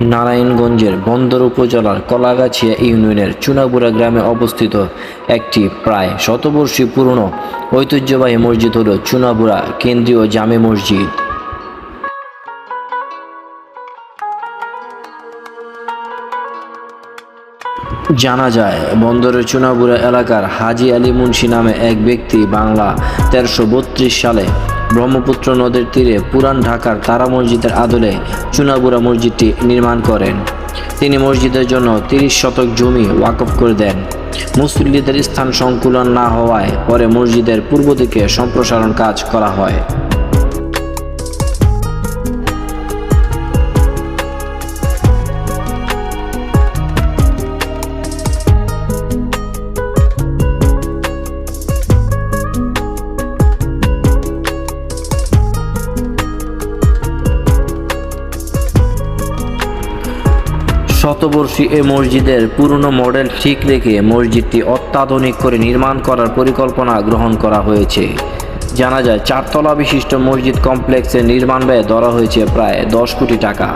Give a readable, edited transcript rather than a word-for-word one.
নারায়ণগঞ্জের বন্দর উপজেলার কলাগাছিয়া ইউনিয়নের চুনাগুড়া গ্রামে অবস্থিত একটি প্রায় শতবর্ষী পুরনো ঐতিহ্যবাহী মসজিদ হল চুনাগুড়া কেন্দ্রীয় জামে মসজিদ। জানা যায়, বন্দরের চুনাগুড়া এলাকার হাজী আলী মুন্সি নামে এক ব্যক্তি বাংলা 1332 সালে ব্রহ্মপুত্র নদের তীরে পুরান ঢাকার তারা মসজিদের আদলে চুনাগুড়া মসজিদটি নির্মাণ করেন। তিনি মসজিদের জন্য 30 শতক জমি ওয়াকফ করে দেন। মুসল্লিদের স্থান সংকুলন না হওয়ায় পরে মসজিদের পূর্ব দিকে সম্প্রসারণ কাজ করা হয়। শতবর্ষী এ মসজিদের পুরনো মডেল ঠিক রেখে মসজিদটি অত্যাধুনিক করে নির্মাণ করার পরিকল্পনা গ্রহণ করা হয়েছে। জানা যায়, 4 তলা বিশিষ্ট মসজিদ কমপ্লেক্সের নির্মাণ ব্যয় ধরা হয়েছে প্রায় 10 কোটি টাকা।